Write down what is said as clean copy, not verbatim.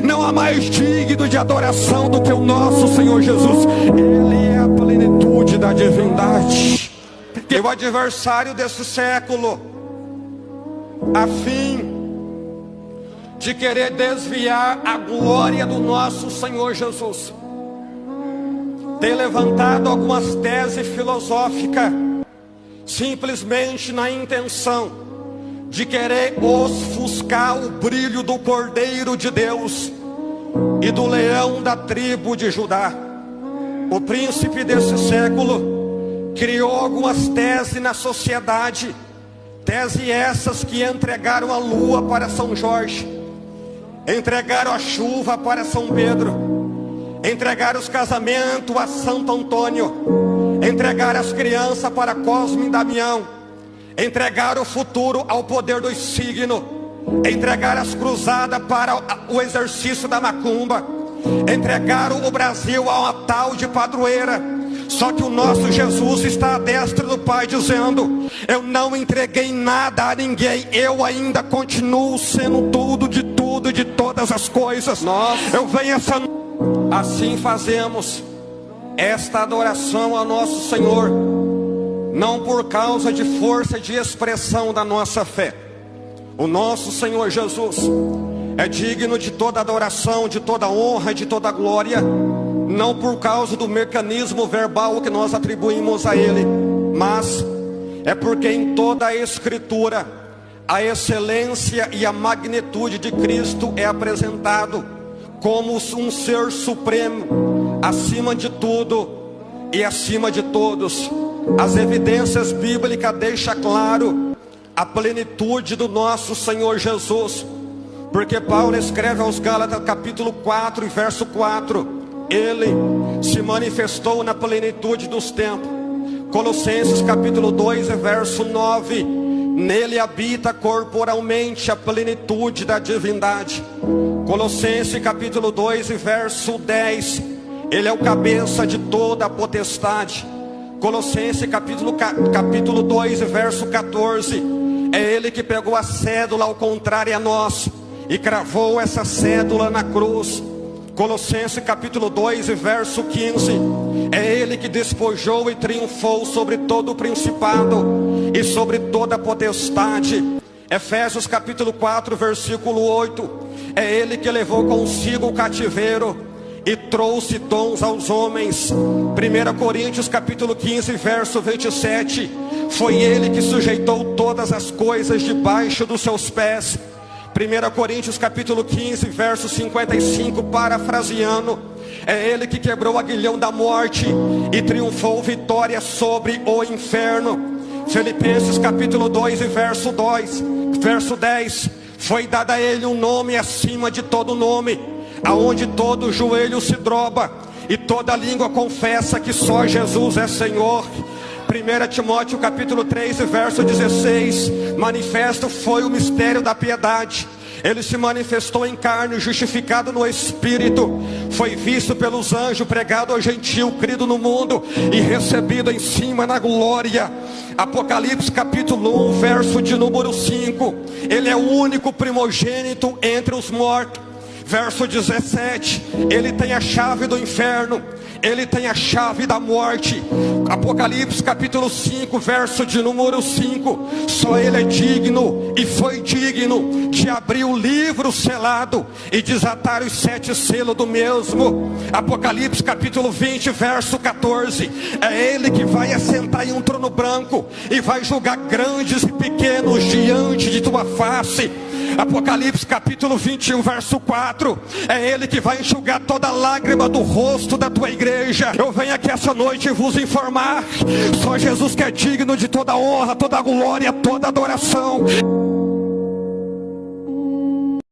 Não há mais digno de adoração do que o nosso Senhor Jesus. Ele é a plenitude da divindade. E o adversário desse século, a fim de querer desviar a glória do nosso Senhor Jesus, tem levantado algumas teses filosóficas, simplesmente na intenção de querer ofuscar o brilho do Cordeiro de Deus e do leão da tribo de Judá. O príncipe desse século criou algumas teses na sociedade, teses essas que entregaram a lua para São Jorge, entregaram a chuva para São Pedro, entregaram os casamentos a Santo Antônio, entregaram as crianças para Cosme e Damião, entregaram o futuro ao poder dos signos, entregaram as cruzadas para o exercício da macumba, entregaram o Brasil a uma tal de padroeira. Só que o nosso Jesus está à destra do Pai dizendo: eu não entreguei nada a ninguém, eu ainda continuo sendo tudo, de todas as coisas. Eu venho essa... Assim fazemos esta adoração ao nosso Senhor, não por causa de força de expressão da nossa fé. O nosso Senhor Jesus é digno de toda adoração, de toda honra, de toda glória, não por causa do mecanismo verbal que nós atribuímos a Ele, mas é porque em toda a Escritura a excelência e a magnitude de Cristo é apresentado como um ser supremo, acima de tudo e acima de todos. As evidências bíblicas deixam claro a plenitude do nosso Senhor Jesus, porque Paulo escreve aos Gálatas capítulo 4 e verso 4: Ele se manifestou na plenitude dos tempos. Colossenses capítulo 2 e verso 9: nele habita corporalmente a plenitude da divindade. Colossenses capítulo 2 e verso 10: ele é o cabeça de toda a potestade. Colossenses capítulo 2 e verso 14: é ele que pegou a cédula ao contrário a nós e cravou essa cédula na cruz. Colossenses capítulo 2 e verso 15: é ele que despojou e triunfou sobre todo o principado e sobre toda a potestade. Efésios capítulo 4 versículo 8: é ele que levou consigo o cativeiro e trouxe dons aos homens. 1 Coríntios capítulo 15 verso 27: foi ele que sujeitou todas as coisas debaixo dos seus pés. 1 Coríntios capítulo 15 verso 55, parafraseando: é ele que quebrou o aguilhão da morte e triunfou vitória sobre o inferno. Filipenses capítulo 2 e verso 10: foi dado a ele um nome acima de todo nome, aonde todo joelho se dobra e toda língua confessa que só Jesus é Senhor. 1 Timóteo capítulo 3 verso 16: manifesto foi o mistério da piedade. Ele se manifestou em carne, justificado no Espírito, foi visto pelos anjos, pregado ao gentil, crido no mundo e recebido em cima na glória. Apocalipse capítulo 1 verso de número 5: ele é o único primogênito entre os mortos. Verso 17: ele tem a chave do inferno, ele tem a chave da morte. Apocalipse capítulo 5 verso de número 5: só ele é digno e foi digno de abrir o livro selado e desatar os 7 selos do mesmo. Apocalipse capítulo 20 verso 14: é ele que vai assentar em um trono branco e vai julgar grandes e pequenos diante de tua face. Apocalipse capítulo 21 verso 4: é ele que vai enxugar toda lágrima do rosto da tua igreja. Eu venho aqui essa noite vos informar: só Jesus que é digno de toda honra, toda glória, toda adoração.